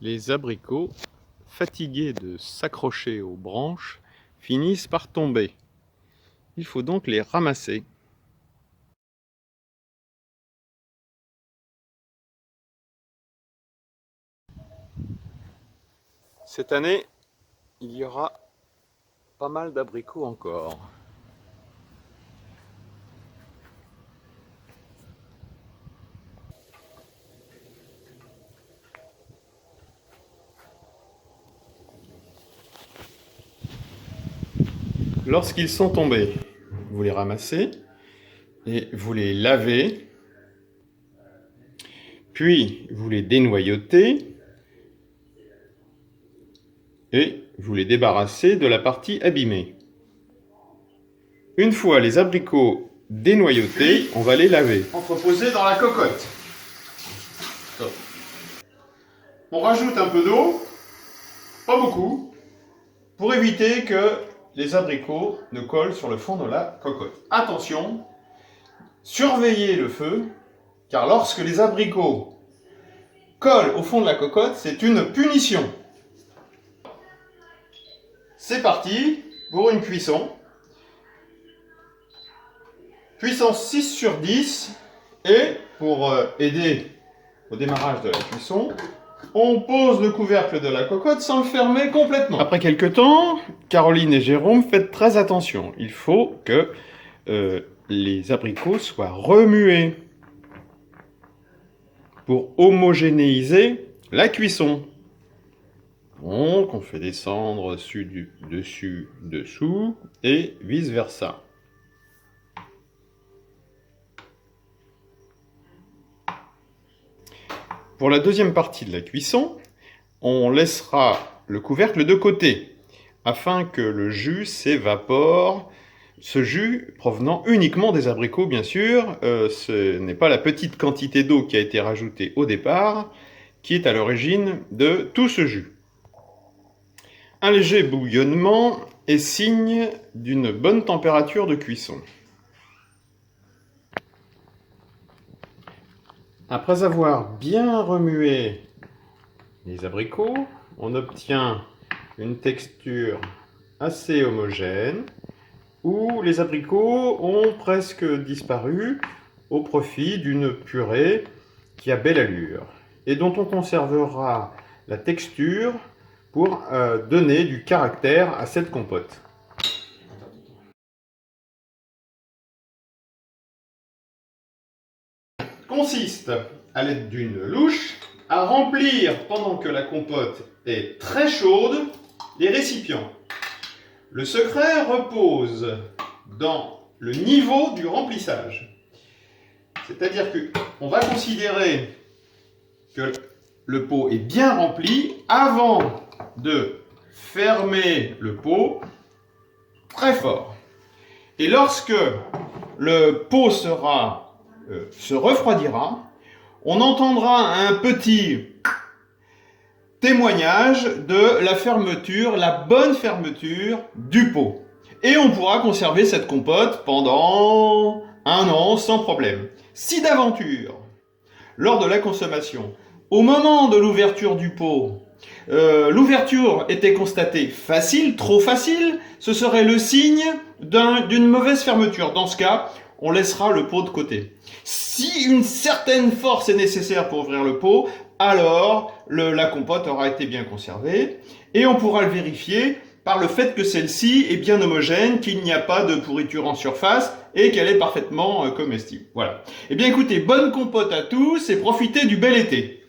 Les abricots, fatigués de s'accrocher aux branches, finissent par tomber. Il faut donc les ramasser. Cette année, il y aura pas mal d'abricots encore. Lorsqu'ils sont tombés, vous les ramassez et vous les lavez, puis vous les dénoyautez et vous les débarrassez de la partie abîmée. Une fois les abricots dénoyautés, on va les laver. Entreposés dans la cocotte. On rajoute un peu d'eau, pas beaucoup, pour éviter que les abricots ne collent sur le fond de la cocotte. Attention, surveillez le feu, car lorsque les abricots collent au fond de la cocotte, c'est une punition. C'est parti pour une cuisson. Puissance 6 sur 10. Et pour aider au démarrage de la cuisson, on pose le couvercle de la cocotte sans le fermer complètement. Après quelques temps, Caroline et Jérôme, faites très attention. Il faut que les abricots soient remués pour homogénéiser la cuisson. Donc, on fait descendre dessus, dessous, et vice-versa. Pour la deuxième partie de la cuisson, on laissera le couvercle de côté, afin que le jus s'évapore. Ce jus provenant uniquement des abricots, bien sûr, ce n'est pas la petite quantité d'eau qui a été rajoutée au départ, qui est à l'origine de tout ce jus. Un léger bouillonnement est signe d'une bonne température de cuisson. Après avoir bien remué les abricots, on obtient une texture assez homogène où les abricots ont presque disparu au profit d'une purée qui a belle allure et dont on conservera la texture pour donner du caractère à cette compote. Consiste, à l'aide d'une louche, à remplir, pendant que la compote est très chaude, les récipients. Le secret repose dans le niveau du remplissage. C'est-à-dire qu'on va considérer que le pot est bien rempli avant de fermer le pot très fort. Et lorsque le pot se refroidira, on entendra un petit témoignage de la fermeture, la bonne fermeture du pot. Et on pourra conserver cette compote pendant 1 an sans problème. Si d'aventure, lors de la consommation, au moment de l'ouverture du pot, l'ouverture était constatée facile, trop facile, ce serait le signe d'une mauvaise fermeture. Dans ce cas, on laissera le pot de côté. Si une certaine force est nécessaire pour ouvrir le pot, alors la compote aura été bien conservée et on pourra le vérifier par le fait que celle-ci est bien homogène, qu'il n'y a pas de pourriture en surface et qu'elle est parfaitement comestible. Voilà. Eh bien écoutez, bonne compote à tous et profitez du bel été.